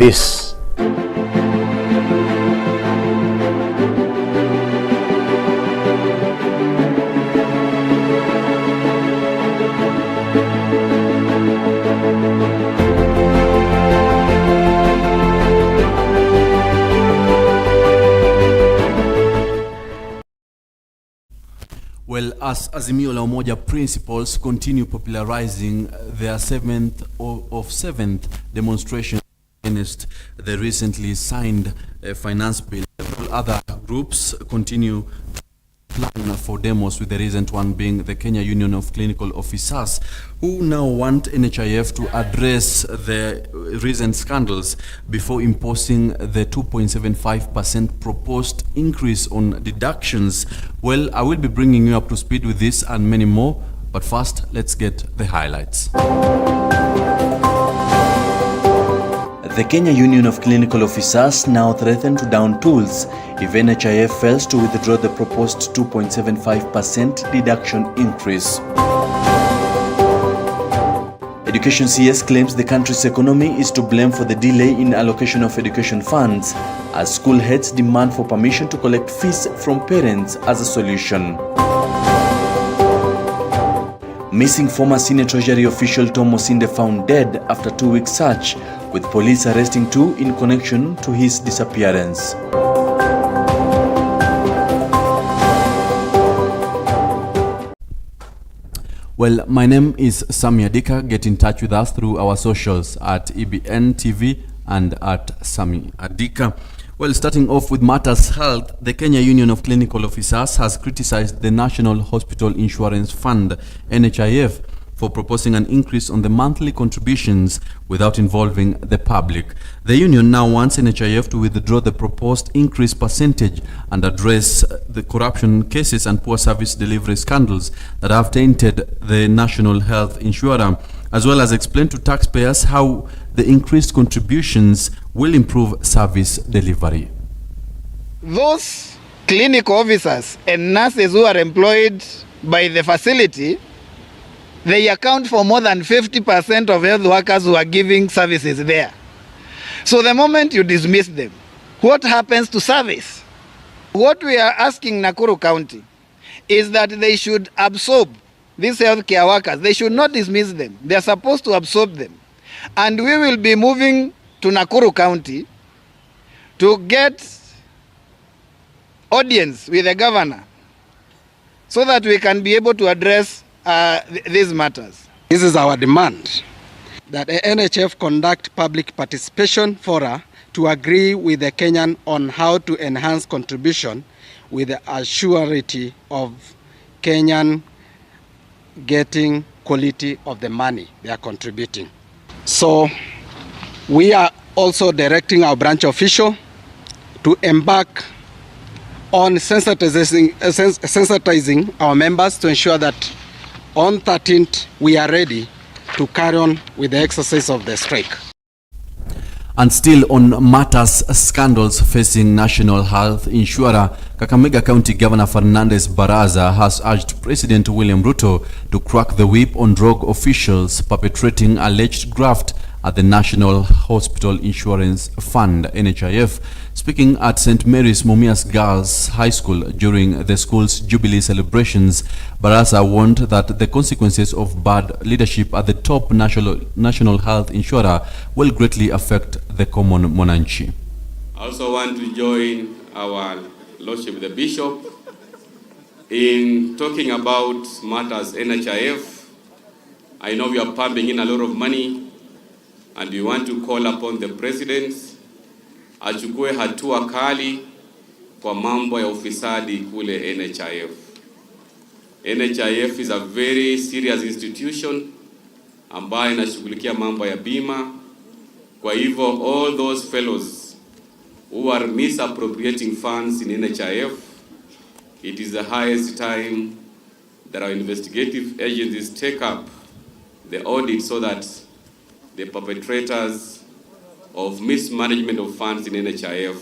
this. Well, as Azimio la Umoja principals continue popularizing their seventh demonstration against the recently signed finance bill, several other groups continue plan for demos, with the recent one being the Kenya Union of Clinical Officers, who now want NHIF to address the recent scandals before imposing the 2.75% proposed increase on deductions. Well, I will be bringing you up to speed with this and many more, but first, let's get the highlights. The Kenya Union of Clinical Officers now threaten to down tools if NHIF fails to withdraw the proposed 2.75% deduction increase. Education CS claims the country's economy is to blame for the delay in allocation of education funds, as school heads demand for permission to collect fees from parents as a solution. Missing former Senior Treasury official Tom Osinde found dead after 2-week search, with police arresting 2 in connection to his disappearance. Well, my name is Sammy Adika. Get in touch with us through our socials at EBN TV and at Sammy Adika. Well, starting off with matters health, the Kenya Union of Clinical Officers has criticized the National Hospital Insurance Fund, NHIF, for proposing an increase on the monthly contributions without involving the public. The union now wants NHIF to withdraw the proposed increase percentage and address the corruption cases and poor service delivery scandals that have tainted the national health insurer, as well as explain to taxpayers how the increased contributions will improve service delivery. Those clinical officers and nurses who are employed by the facility, they account for more than 50% of health workers who are giving services there. So the moment you dismiss them, what happens to service? What we are asking Nakuru County is that they should absorb these healthcare workers. They should not dismiss them. They are supposed to absorb them. And we will be moving to Nakuru County to get audience with the governor so that we can be able to address these matters. This is our demand, that NHF conduct public participation fora to agree with the Kenyan on how to enhance contribution with the assurity of Kenyan getting quality of the money they are contributing. So we are also directing our branch official to embark on sensitizing our members to ensure that on 13th we are ready to carry on with the exercise of the strike. And still on matters scandals facing national health insurer, Kakamega County Governor Fernandez Baraza has urged President William Ruto to crack the whip on drug officials perpetrating alleged graft at the National Hospital Insurance Fund, NHIF. Speaking at St. Mary's Mumias Girls High School during the school's Jubilee celebrations, Baraza warned that the consequences of bad leadership at the top national health insurer will greatly affect the common mwananchi. I also want to join our Lordship the Bishop in talking about matters NHIF. I know we are pumping in a lot of money, and we want to call upon the President achukue hatua kali kwa mambo ya ufisadi kule NHIF. NHIF is a very serious institution ambayo inashughulikia mambo ya bima. Kwa hivyo all those fellows who are misappropriating funds in NHIF, it is the highest time that our investigative agencies take up the audit so that the perpetrators of mismanagement of funds in NHIF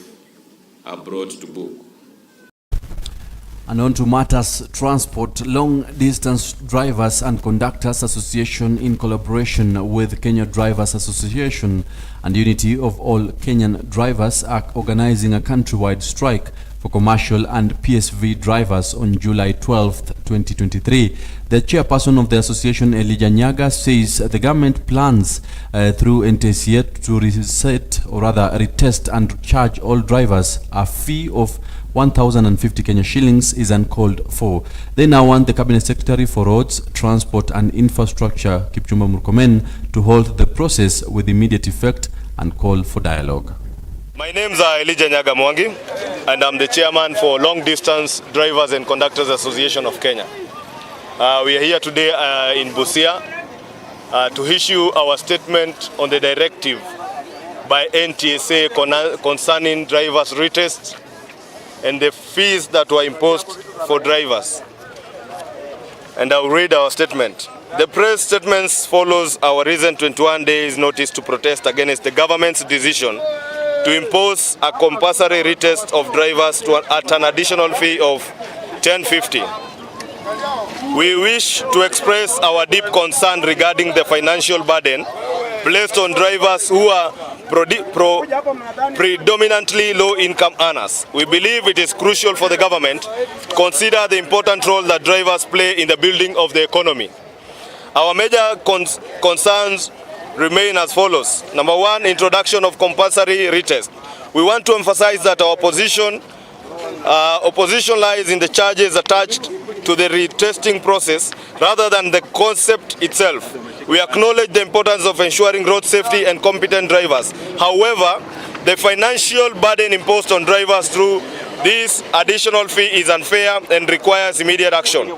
are brought to book. And on to matters transport. Long Distance Drivers and Conductors Association, in collaboration with Kenya Drivers Association and Unity of All Kenyan Drivers, are organizing a countrywide strike for commercial and PSV drivers on July 12, 2023. The chairperson of the association, Elijah Nyaga, says the government plans through NTSA to reset, or rather retest, and charge all drivers a fee of 1,050 Kenya shillings is uncalled for. They now want the Cabinet Secretary for Roads, Transport and Infrastructure, Kipchumba Murkomen, to halt the process with immediate effect and call for dialogue. My name is Elijah Nyaga Mwangi, and I'm the chairman for Long Distance Drivers and Conductors Association of Kenya. We are here today in Busia to issue our statement on the directive by NTSA concerning drivers' retests and the fees that were imposed for drivers. And I'll read our statement. The press statements follows our recent 21 days notice to protest against the government's decision to impose a compulsory retest of drivers at an additional fee of 1050. We wish to express our deep concern regarding the financial burden placed on drivers who are predominantly low-income earners. We believe it is crucial for the government to consider the important role that drivers play in the building of the economy. Our major concerns remain as follows. Number one, introduction of compulsory retest. We want to emphasize that our opposition lies in the charges attached to the retesting process rather than the concept itself. We acknowledge the importance of ensuring road safety and competent drivers. However, the financial burden imposed on drivers through this additional fee is unfair and requires immediate action.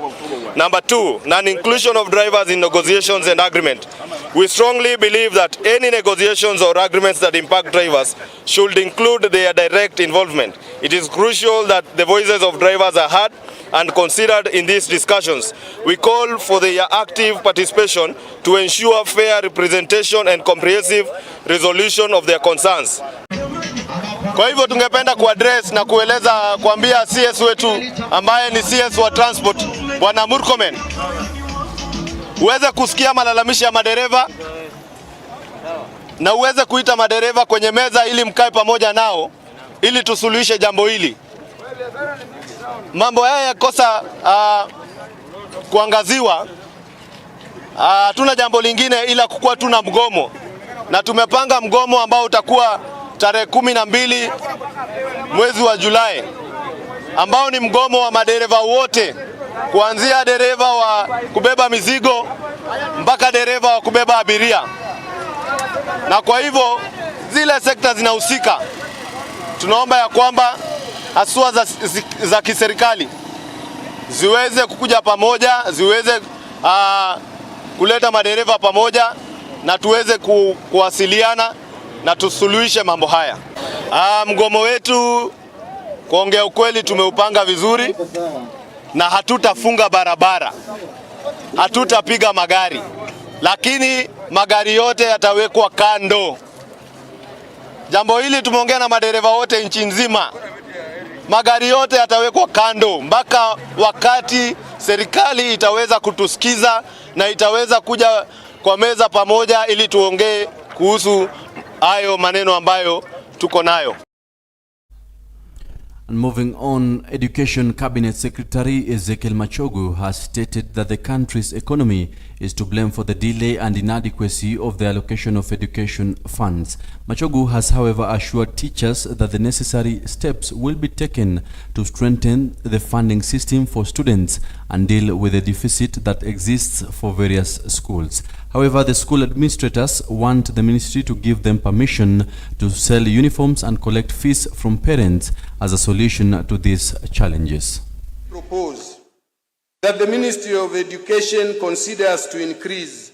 Number two, non-inclusion of drivers in negotiations and agreement. We strongly believe that any negotiations or agreements that impact drivers should include their direct involvement. It is crucial that the voices of drivers are heard and considered in these discussions. We call for their active participation to ensure fair representation and comprehensive resolution of their concerns. Kwa hivyo tungependa kuaddress na kuambia CS wetu ambaye ni CS wa transport, Bwana Murkomen, uweze kusikia malalamishi ya madereva na uweze kuita madereva kwenye meza ili mkae pamoja nao ili tusuluhishe jambo hili. Mambo haya yakosa kuangaziwa. Hatuna jambo lingine ila kukuwa tuna mgomo, na tumepanga mgomo ambao utakuwa tarehe 12 mwezi wa Julai, ambao ni mgomo wa madereva wote, kuanzia dereva wa kubeba mizigo mpaka dereva wa kubeba abiria. Na kwa hivyo zile sekta zinahusika, tunaomba ya kwamba haswa za kiserikali ziweze kukuja pamoja, ziweze kuleta madereva pamoja na tuweze kuwasiliana na tusuluhishe mambo haya. Mgomo wetu, kuongea ukweli, tumeupanga vizuri na hatutafunga barabara, hatutapiga magari, lakini magari yote yatawekwa kando. Jambo hili tumeongea na madereva wote nchi nzima. Magari yote yatawekwa kando mpaka wakati serikali itaweza kutusikiza na itaweza kuja kwa meza pamoja ili tuongee kuhusu hayo maneno ambayo tuko nayo. And moving on, Education Cabinet Secretary Ezekiel Machogu has stated that the country's economy is to blame for the delay and inadequacy of the allocation of education funds. Machogu has, however, assured teachers that the necessary steps will be taken to strengthen the funding system for students and deal with the deficit that exists for various schools. However, the school administrators want the ministry to give them permission to sell uniforms and collect fees from parents as a solution to these challenges. Propose that the Ministry of Education considers to increase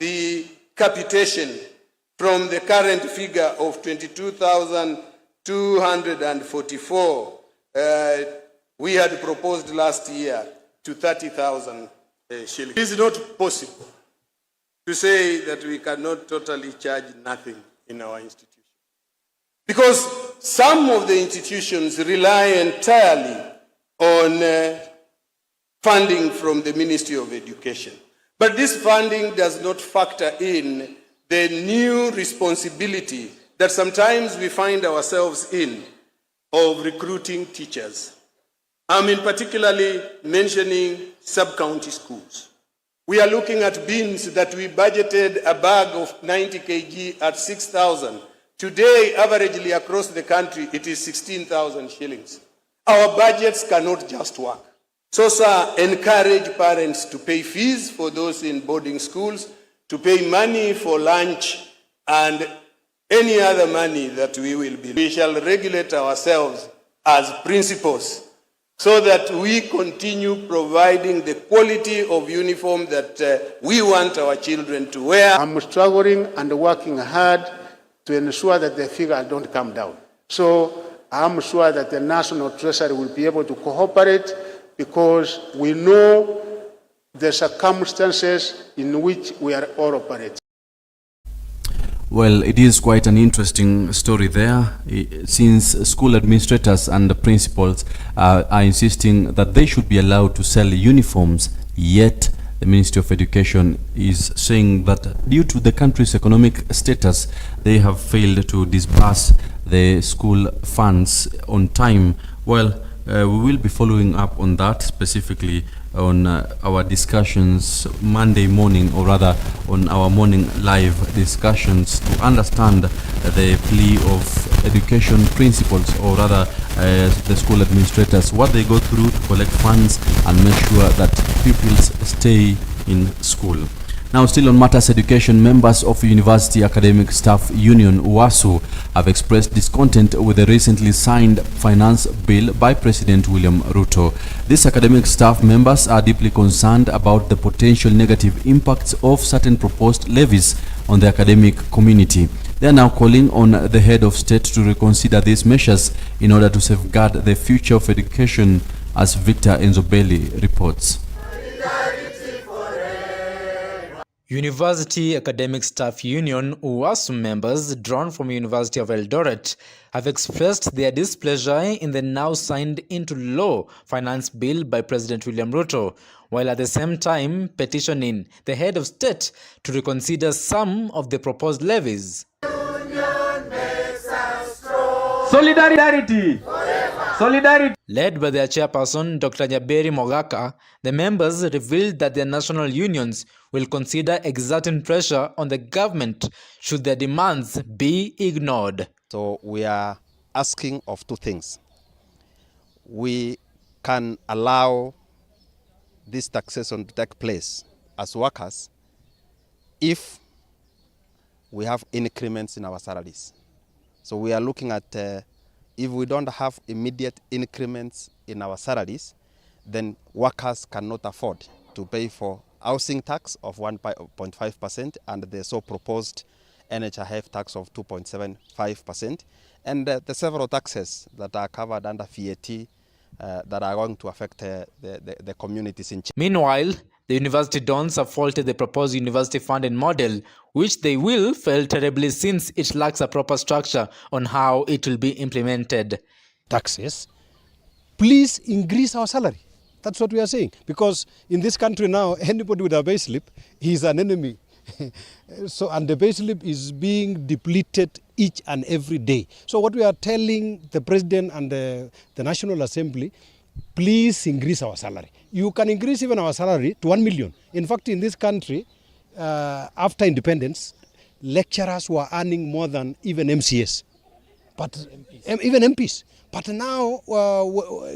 the capitation from the current figure of 22,244 we had proposed last year to 30,000 shillings. It is not possible to say that we cannot totally charge nothing in our institution, because some of the institutions rely entirely on funding from the Ministry of Education. But this funding does not factor in the new responsibility that sometimes we find ourselves in of recruiting teachers. I'm in particularly mentioning sub-county schools. We are looking at beans that we budgeted a bag of 90 kg at 6,000. Today, averagely across the country, it is 16,000 shillings. Our budgets cannot just work. So, sir, encourage parents to pay fees for those in boarding schools, to pay money for lunch and any other money that we will be. We shall regulate ourselves as principals so that we continue providing the quality of uniform that we want our children to wear. I'm struggling and working hard to ensure that the figures don't come down. So I'm sure that the National Treasury will be able to cooperate because we know the circumstances in which we are all operating. Well, it is quite an interesting story there, since school administrators and the principals are insisting that they should be allowed to sell uniforms, yet the Ministry of Education is saying that due to the country's economic status, they have failed to disburse the school funds on time. Well, we will be following up on that, specifically on our discussions Monday morning, or rather on our morning live discussions, to understand the plea of education principals, or rather the school administrators, what they go through to collect funds and make sure that pupils stay in school. Now, still on matters education, members of University Academic Staff Union UASU have expressed discontent with the recently signed finance bill by President William Ruto. These academic staff members are deeply concerned about the potential negative impacts of certain proposed levies on the academic community. They are now calling on the head of state to reconsider these measures in order to safeguard the future of education, as Victor Enzobeli reports. University Academic Staff Union UASU members drawn from University of Eldoret have expressed their displeasure in the now signed into law finance bill by President William Ruto, while at the same time petitioning the head of state to reconsider some of the proposed levies. Solidarity! Solidarity! Led by their chairperson, Dr. Nyaberi Mogaka, the members revealed that their national unions will consider exerting pressure on the government should their demands be ignored. So we are asking of two things. We can allow this taxation to take place as workers if we have increments in our salaries. So we are looking at if we don't have immediate increments in our salaries, then workers cannot afford to pay for housing tax of 1.5% and the so proposed NHIF tax of 2.75%, and the several taxes that are covered under VAT that are going to affect the communities in China. Meanwhile, the university dons have faulted the proposed university funding model, which they will fail terribly since it lacks a proper structure on how it will be implemented. Taxes, please increase our salary. That's what we are saying. Because in this country now, anybody with a pay slip, he is an enemy. And the pay slip is being depleted each and every day. So what we are telling the President and the National Assembly, please increase our salary. You can increase even our salary to 1 million. In fact, in this country, after independence, lecturers were earning more than even MCS, but even MPs. But now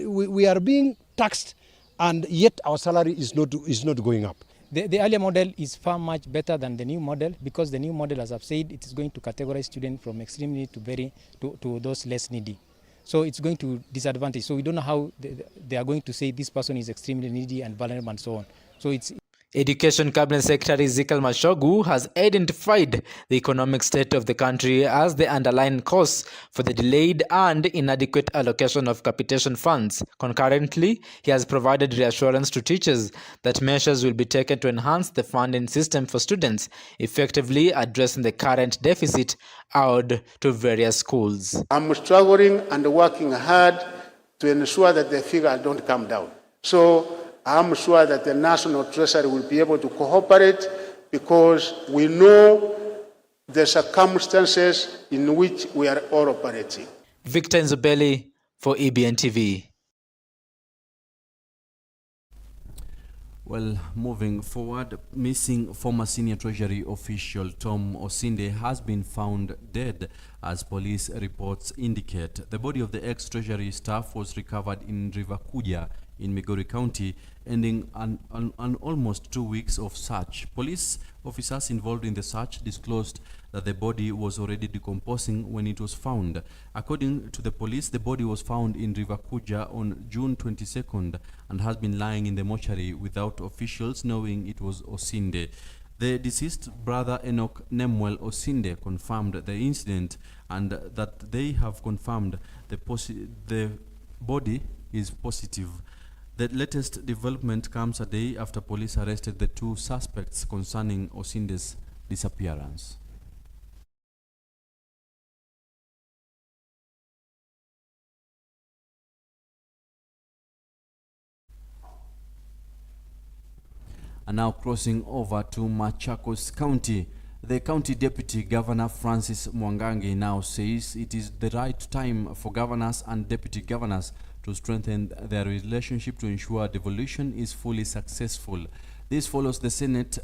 we are being taxed, and yet our salary is not going up. The earlier model is far much better than the new model, because the new model, as I've said, it is going to categorize students from extreme need to those less needy. So it's going to disadvantage. So we don't know how they are going to say this person is extremely needy and vulnerable and so on. So it's Education Cabinet Secretary Ezekiel Mashogu has identified the economic state of the country as the underlying cause for the delayed and inadequate allocation of capitation funds. Concurrently, he has provided reassurance to teachers that measures will be taken to enhance the funding system for students, effectively addressing the current deficit owed to various schools. I'm struggling and working hard to ensure that the figures don't come down. So I'm sure that the National Treasury will be able to cooperate because we know the circumstances in which we are all operating. Victor Nzobeli for EBN TV. Well, moving forward, missing former senior Treasury official Tom Osinde has been found dead, as police reports indicate. The body of the ex-Treasury staff was recovered in River Kuja in Migori County, ending an almost 2 weeks of search. Police officers involved in the search disclosed that the body was already decomposing when it was found. According to the police, the body was found in River Kuja on June 22nd and has been lying in the mortuary without officials knowing it was Osinde. The deceased brother Enoch Nemuel Osinde confirmed the incident and that they have confirmed the body is positive. The latest development comes a day after police arrested the 2 suspects concerning Osinde's disappearance. And now crossing over to Machakos County, the county deputy governor Francis Mwangangi now says it is the right time for governors and deputy governors to strengthen their relationship to ensure devolution is fully successful. This follows the Senate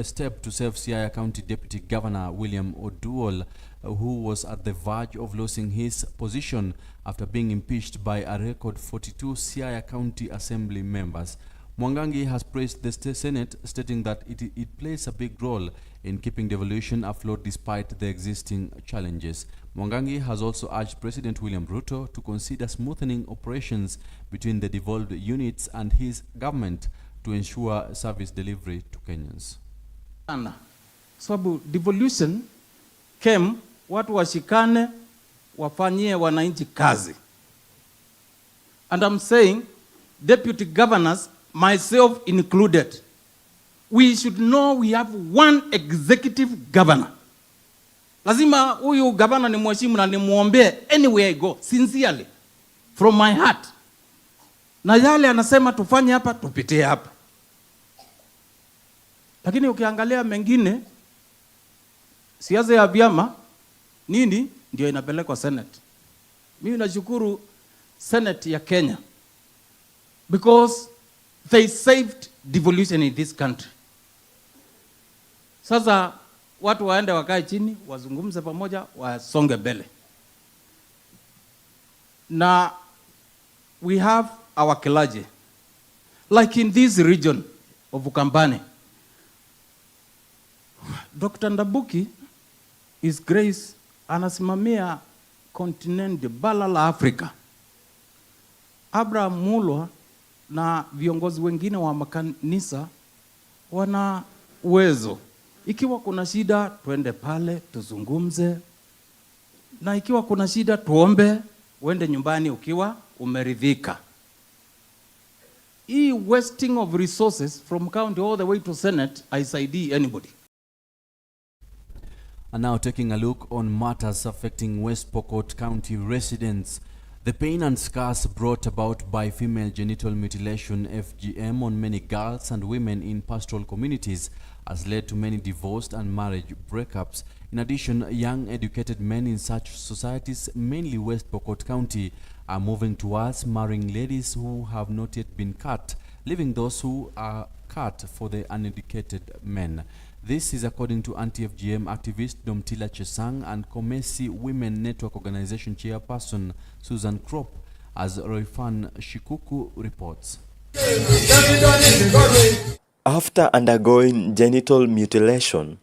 step to save Siaya County Deputy Governor William Oduol, who was at the verge of losing his position after being impeached by a record 42 Siaya County Assembly members. Mwangangi has praised the Senate, stating that it plays a big role in keeping devolution afloat despite the existing challenges. Mwangangi has also urged President William Ruto to consider smoothening operations between the devolved units and his government to ensure service delivery to Kenyans. Sababu devolution came, watu washikane wafanyie wananchi kazi. And I'm saying, deputy governors, myself included, we should know we have one executive governor. Lazima huyu governor ni mheshimu na nimuombe anywhere I go, sincerely, from my heart. Na yale anasema tufanye hapa, tupitie hapa. Lakini ukiangalia mengine, siasa ya vyama, nini, ndio inapelekwa Senate. Mimi nashukuru Senate ya Kenya, because they saved devolution in this country. Sasa watu waende wakae chini, wazungumze pamoja, wasonge mbele. Na we have our clergy, like in this region of Ukambani. Dr. Ndabuki, His Grace, anasimamia continent bara la Afrika. Abraham Mulwa na viongozi wengine wa makanisa wana uwezo. Ikiwa kuna shida, tuende pale, tuzungumze. Na ikiwa kuna shida, tuombe, uende nyumbani ukiwa umeridhika. Hii wasting of resources from county all the way to Senate, haisaidii anybody. And now taking a look on matters affecting West Pokot County residents. The pain and scars brought about by female genital mutilation (FGM) on many girls and women in pastoral communities has led to many divorced and marriage breakups. In addition, young educated men in such societies, mainly West Pokot County, are moving towards marrying ladies who have not yet been cut, leaving those who are cut for the uneducated men. This is according to anti-FGM activist Domtila Chesang and Komesi Women Network Organization chairperson Susan Kropp, as Roifan Shikuku reports. After undergoing genital mutilation,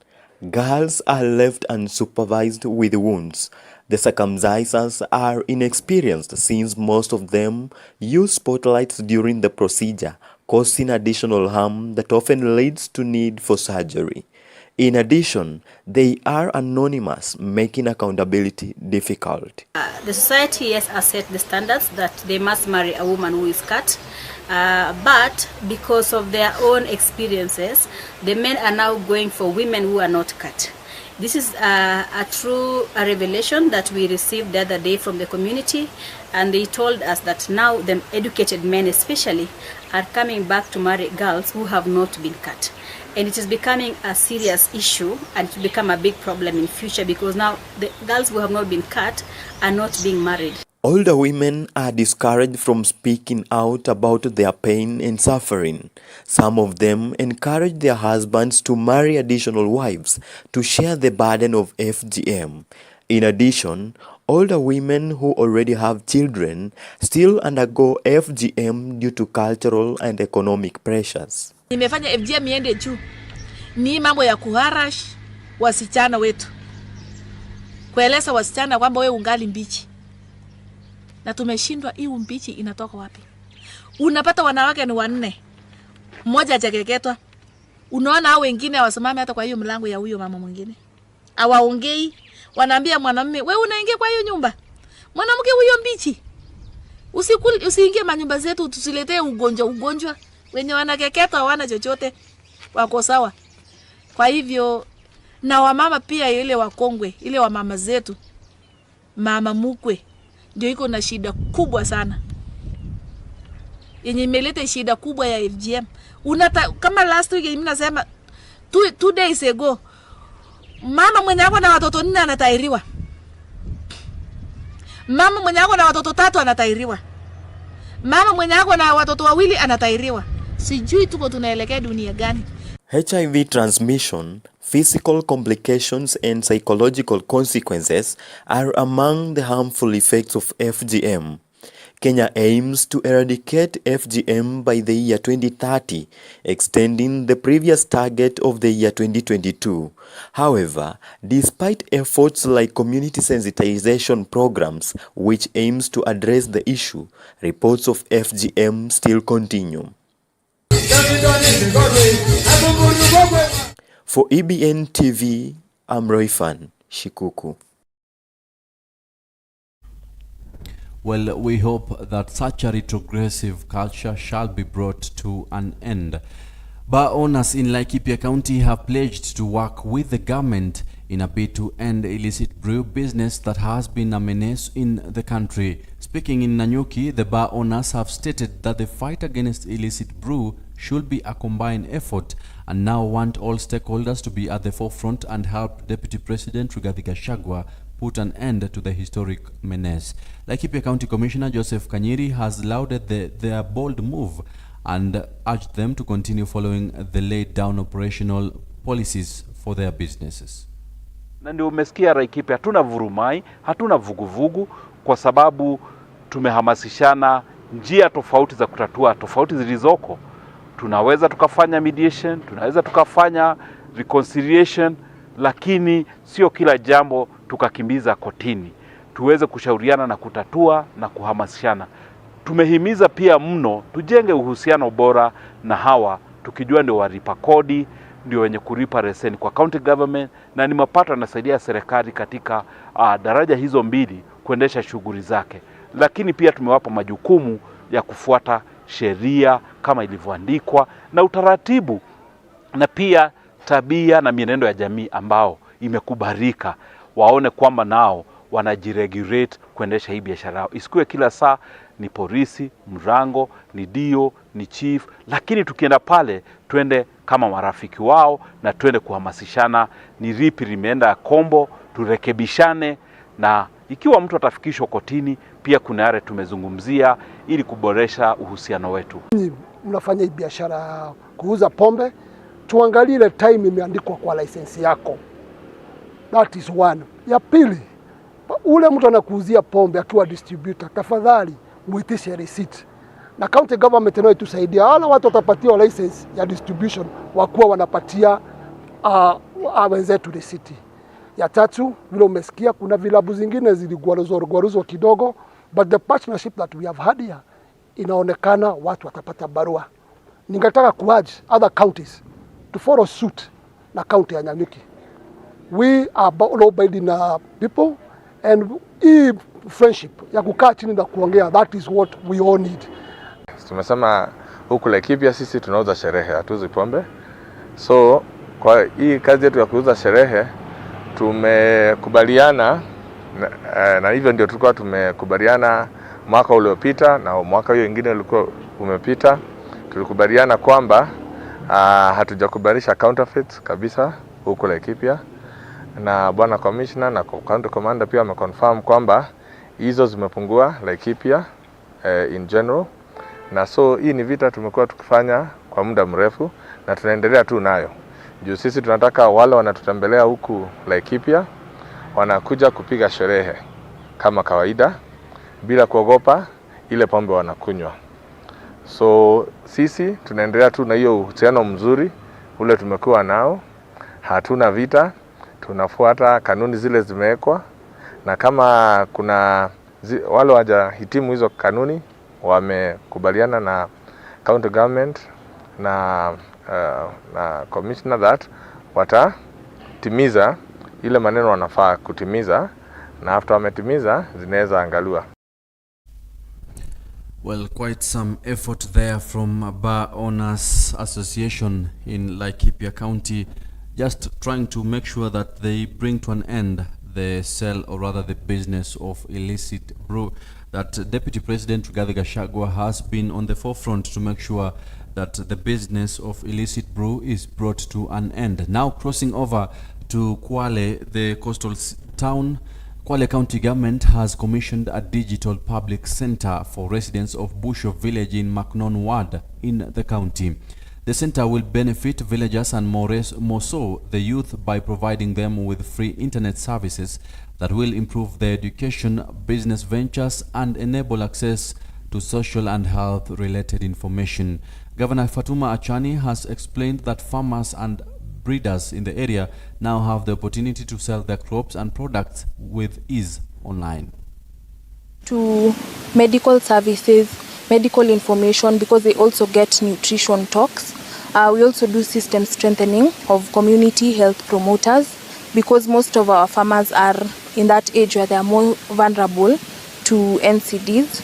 girls are left unsupervised with wounds. The circumcisers are inexperienced since most of them use spotlights during the procedure, causing additional harm that often leads to need for surgery. In addition, they are anonymous, making accountability difficult. The society has set the standards that they must marry a woman who is cut, but because of their own experiences, the men are now going for women who are not cut. This is a true revelation that we received the other day from the community, and they told us that now the educated men especially are coming back to marry girls who have not been cut. And it is becoming a serious issue, and it will become a big problem in future because now the girls who have not been cut are not being married. Older women are discouraged from speaking out about their pain and suffering. Some of them encourage their husbands to marry additional wives to share the burden of FGM. In addition, older women who already have children still undergo FGM due to cultural and economic pressures. Nimefanya FGM iende juu ni mambo ya kuharash wasichana wetu, kueleza wasichana kwamba wewe ungali mbichi, na tumeshindwa. Hii mbichi inatoka wapi? Unapata wanawake ni 4, mmoja hajageketwa. Unaona hao wengine hawasimame hata kwa hiyo mlango ya huyo mama mwingine, hawaongei. Wanaambia mwanamume, wewe unaingia kwa hiyo nyumba, mwanamke huyo mbichi, usiingie manyumba zetu, tusiletee ugonjwa. Wenye wanakeketwa hawana chochote, wako sawa. Kwa hivyo na wamama pia, ile wakongwe, ile wamama zetu, mama mukwe ndio iko na shida kubwa sana, yenye imeleta shida kubwa ya FGM. Kama last week mimi nasema 2 days ago, mama mwenye ako na watoto 4 anatairiwa, mama mwenye ako na watoto 3 anatairiwa, mama mwenye ako na watoto 2 anatairiwa. Sijui tuko tunaelekea dunia gani? HIV transmission, physical complications and psychological consequences are among the harmful effects of FGM. Kenya aims to eradicate FGM by the year 2030, extending the previous target of the year 2022. However, despite efforts like community sensitization programs which aims to address the issue, reports of FGM still continue. For EBN TV, I'm Roifan Shikuku. Well, we hope that such a retrogressive culture shall be brought to an end. Bar owners in Laikipia County have pledged to work with the government in a bid to end illicit brew business that has been a menace in the country. Speaking in Nanyuki, the bar owners have stated that the fight against illicit brew should be a combined effort and now want all stakeholders to be at the forefront and help Deputy President Rigathi Gachagua put an end to the historic menace. Laikipia County Commissioner Joseph Kanyiri has lauded their bold move and urged them to continue following the laid down operational policies for their businesses. Na ndio umesikia Laikipia, hatuna vurumai, hatuna vuguvugu, kwa sababu tumehamasishana njia tofauti za kutatua tofauti zilizoko. Tunaweza tukafanya mediation, tunaweza tukafanya reconciliation, lakini sio kila jambo tukakimbiza kotini. Tuweze kushauriana na kutatua na kuhamasishana. Tumehimiza pia mno tujenge uhusiano bora na hawa, tukijua ndio walipa kodi, ndio wenye kulipa leseni kwa county government, na ni mapato yanasaidia serikali katika daraja hizo mbili kuendesha shughuli zake. Lakini pia tumewapa majukumu ya kufuata sheria kama ilivyoandikwa na utaratibu, na pia tabia na mienendo ya jamii ambao imekubalika, waone kwamba nao wanajiregulate kuendesha hii biashara yao. Isikuwe kila saa ni polisi, mrango, ni dio, ni chief, lakini tukienda pale twende kama marafiki wao na twende kuhamasishana ni ripi limeenda kombo, turekebishane, na ikiwa mtu atafikishwa kotini pia kuna yale tumezungumzia ili kuboresha uhusiano wetu. Mnafanya biashara kuuza pombe, tuangalie ile time imeandikwa kwa license yako. That is one. Ya pili, ule mtu anakuuzia pombe akiwa distributor, tafadhali muitishe receipt. Na county government nayo itusaidia, wala watu watapatiwa license ya distribution wakuwa wanapatia wenzetu receipt. Ya tatu, vile umesikia kuna vilabu zingine ziligwaruzwa kidogo, but the partnership that we have had here inaonekana watu watapata barua. Ningetaka kuurge other counties to follow suit na county ya Nanyuki. We are law-abiding people, and hii friendship ya kukaa chini na kuongea, that is what we all need. Tumesema huku Laikipia sisi tunauza sherehe, hatuuzi pombe. So kwa hii kazi yetu ya kuuza sherehe tumekubaliana na hivyo ndio tulikuwa tumekubaliana mwaka uliopita na mwaka hiyo ingine ulikuwa umepita, tulikubaliana kwamba hatujakubalisha counterfeits kabisa huko Laikipia, na bwana commissioner na county commander pia wameconfirm kwamba hizo zimepungua Laikipia in general. Na so hii ni vita tumekuwa tukifanya kwa muda mrefu na tunaendelea tu nayo. Juu sisi tunataka wale wanatutembelea huku Laikipia wanakuja kupiga sherehe kama kawaida bila kuogopa ile pombe wanakunywa. So sisi tunaendelea tu na hiyo uhusiano mzuri ule tumekuwa nao. Hatuna vita, tunafuata kanuni zile zimewekwa, na kama kuna wale hawajahitimu hizo kanuni wamekubaliana na county government na commissioner that watatimiza ile maneno wanafaa kutimiza, na after wametimiza zinaweza angaliwa. Well, quite some effort there from Bar Owners Association in Laikipia County, just trying to make sure that they bring to an end the sale, or rather the business of illicit brew. That Deputy President Rigathi Gachagua has been on the forefront to make sure that the business of illicit brew is brought to an end. Now crossing over to Kwale, the coastal town, Kwale County Government has commissioned a digital public center for residents of Busho Village in Macnon Ward in the county. The center will benefit villagers and more so the youth by providing them with free internet services that will improve their education, business ventures, and enable access to social and health related information. Governor Fatuma Achani has explained that farmers and breeders in the area now have the opportunity to sell their crops and products with ease online. To medical services, medical information, because they also get nutrition talks. We also do system strengthening of community health promoters, because most of our farmers are in that age where they are more vulnerable to NCDs.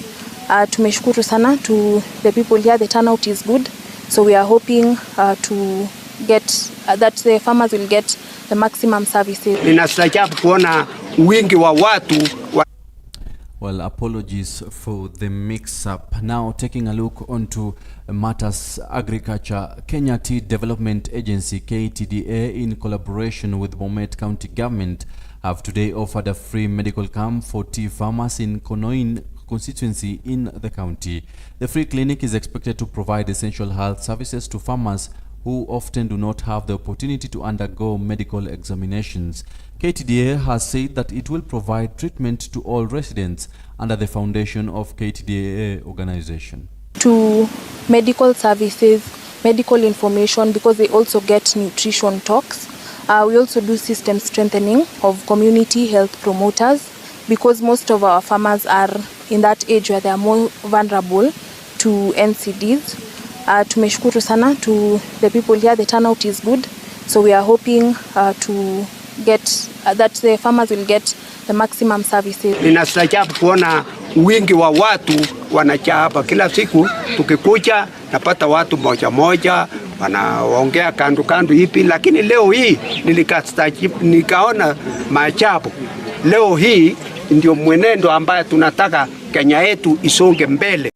Tumeshukuru sana to the people here, the turnout is good, so we are hoping to get that the farmers will get the maximum services. Ninastaajabu kuona wingi wa watu Well, apologies for the mix-up. Now taking a look onto matters agriculture. Kenya Tea Development Agency, KTDA, in collaboration with Bomet County Government, have today offered a free medical camp for tea farmers in Konoin constituency in the county. The free clinic is expected to provide essential health services to farmers who often do not have the opportunity to undergo medical examinations. KTDA has said that it will provide treatment to all residents under the foundation of KTDA organization. To medical services, medical information, because they also get nutrition talks. We also do system strengthening of community health promoters, because most of our farmers are in that age where they are more vulnerable to NCDs. Tumeshukuru sana to the people here, the turnout is good, so we are hoping to get that the farmers will get the maximum services. Ninastaajabu kuona wingi wa watu wanajaa hapa. Kila siku tukikuja napata watu moja moja wanaongea kandu kandu hipi, lakini leo hii nikaona maajabu. Leo hii ndio mwenendo ambaye tunataka Kenya yetu isonge mbele.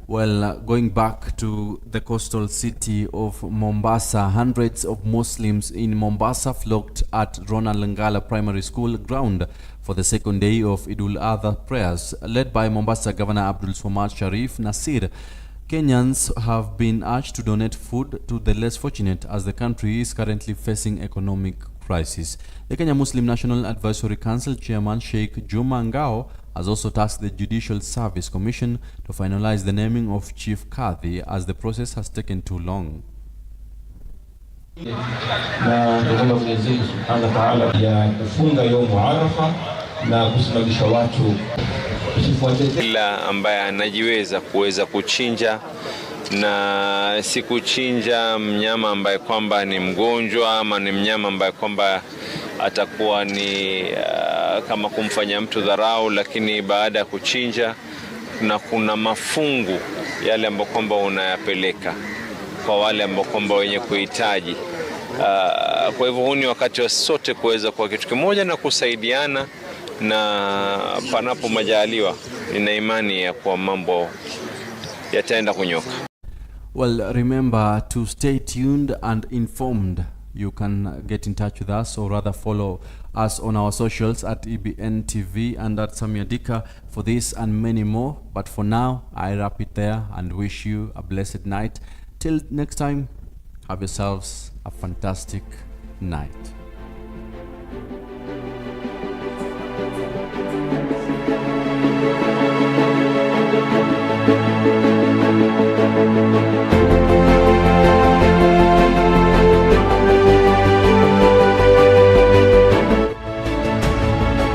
Well, going back to the coastal city of Mombasa, hundreds of Muslims in Mombasa flocked at Ronald Ngala Primary School ground for the second day of Idul Adha prayers. Led by Mombasa Governor Abdul Swamad Sharif Nasir, Kenyans have been urged to donate food to the less fortunate as the country is currently facing economic crisis. The Kenya Muslim National Advisory Council Chairman Sheikh Juma Ngao has also tasked the Judicial Service Commission to finalize the naming of Chief Kadhi as the process has taken too long. Na ndio Mwenyezi Mungu Subhanahu wa Ta'ala ya kufunga yaumu Arafa na kusimamisha watu kila ambaye anajiweza kuweza kuchinja, na si kuchinja mnyama ambaye kwamba ni mgonjwa ama ni mnyama ambaye kwamba atakuwa ni kama kumfanya mtu dharau, lakini baada ya kuchinja na kuna mafungu yale ambayo kwamba unayapeleka kwa wale ambao kwamba wenye kuhitaji. Kwa hivyo huu ni wakati wa sote kuweza kwa kitu kimoja na kusaidiana, na panapo majaliwa nina imani ya kwa mambo yataenda kunyoka. Well, remember to stay tuned and informed. You can get in touch with us, or rather follow us on our socials at EBN TV and at Sammy Adika for this and many more. But for now, I wrap it there and wish you a blessed night. Till next time, have yourselves a fantastic night.